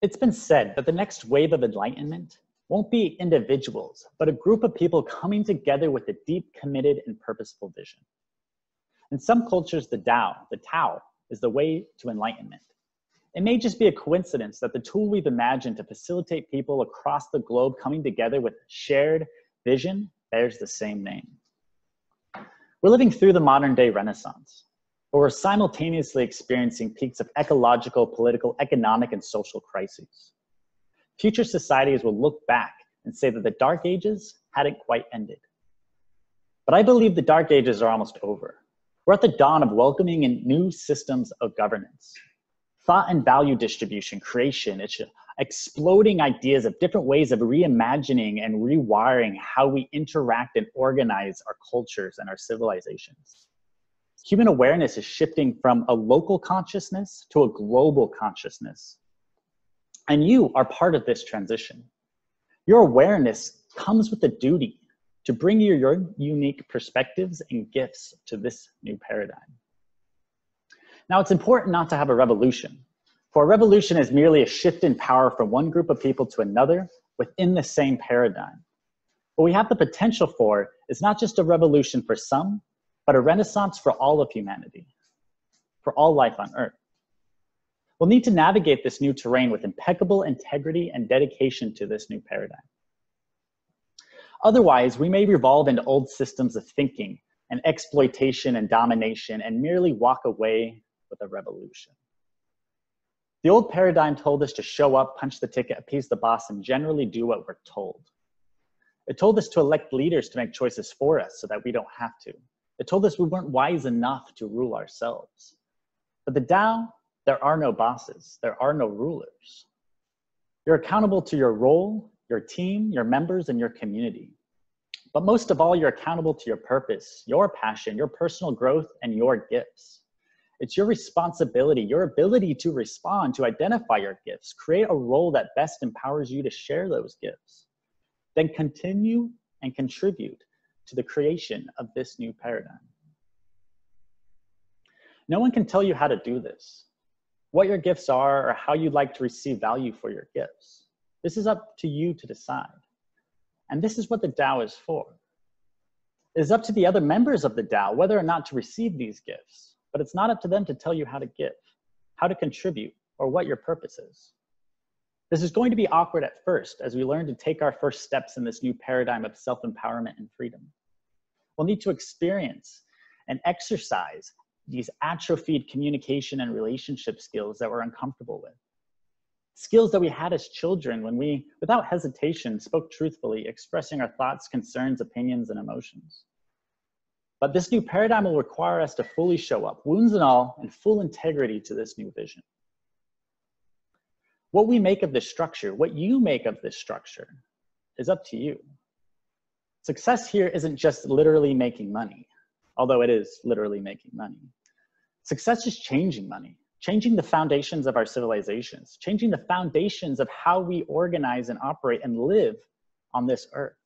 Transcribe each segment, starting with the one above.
It's been said that the next wave of enlightenment won't be individuals, but a group of people coming together with a deep, committed, and purposeful vision. In some cultures, the Tao, is the way to enlightenment. It may just be a coincidence that the tool we've imagined to facilitate people across the globe coming together with shared vision bears the same name. We're living through the modern day Renaissance, but we're simultaneously experiencing peaks of ecological, political, economic, and social crises. Future societies will look back and say that the Dark Ages hadn't quite ended. But I believe the Dark Ages are almost over. We're at the dawn of welcoming in new systems of governance. Thought and value distribution, creation, it's exploding ideas of different ways of reimagining and rewiring how we interact and organize our cultures and our civilizations. Human awareness is shifting from a local consciousness to a global consciousness. And you are part of this transition. Your awareness comes with the duty to bring your unique perspectives and gifts to this new paradigm. Now, it's important not to have a revolution, for a revolution is merely a shift in power from one group of people to another within the same paradigm. What we have the potential for is not just a revolution for some, but a renaissance for all of humanity, for all life on Earth. We'll need to navigate this new terrain with impeccable integrity and dedication to this new paradigm. Otherwise, we may revolve into old systems of thinking and exploitation and domination and merely walk away with a revolution. The old paradigm told us to show up, punch the ticket, appease the boss, and generally do what we're told. It told us to elect leaders to make choices for us so that we don't have to. It told us we weren't wise enough to rule ourselves. But the Tao, there are no bosses, there are no rulers. You're accountable to your role, your team, your members, and your community. But most of all, you're accountable to your purpose, your passion, your personal growth, and your gifts. It's your responsibility, your ability to respond, to identify your gifts, create a role that best empowers you to share those gifts, then continue and contribute to the creation of this new paradigm. No one can tell you how to do this, what your gifts are, or how you'd like to receive value for your gifts. This is up to you to decide. And this is what the Tao is for. It is up to the other members of the Tao whether or not to receive these gifts, but it's not up to them to tell you how to give, how to contribute, or what your purpose is. This is going to be awkward at first as we learn to take our first steps in this new paradigm of self-empowerment and freedom. We'll need to experience and exercise these atrophied communication and relationship skills that we're uncomfortable with. Skills that we had as children when we, without hesitation, spoke truthfully, expressing our thoughts, concerns, opinions, and emotions. But this new paradigm will require us to fully show up, wounds and all, in full integrity to this new vision. What we make of this structure, what you make of this structure, is up to you. Success here isn't just literally making money, although it is literally making money. Success is changing money, changing the foundations of our civilizations, changing the foundations of how we organize and operate and live on this earth.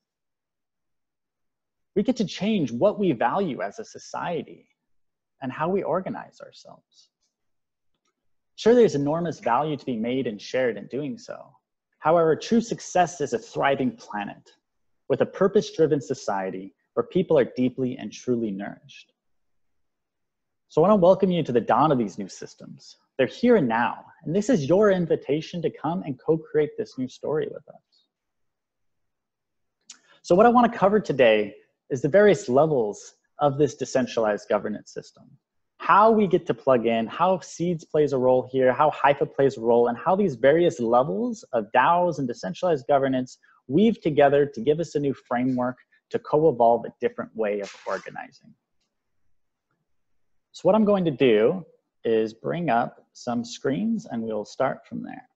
We get to change what we value as a society and how we organize ourselves. Sure, there's enormous value to be made and shared in doing so. However, true success is a thriving planet with a purpose-driven society where people are deeply and truly nourished. So I want to welcome you to the dawn of these new systems. They're here and now, and this is your invitation to come and co-create this new story with us. So what I want to cover today is the various levels of this decentralized governance system. How we get to plug in, how Seeds plays a role here, how HIFA plays a role, and how these various levels of DAOs and decentralized governance weave together to give us a new framework to co-evolve a different way of organizing. So what I'm going to do is bring up some screens and we'll start from there.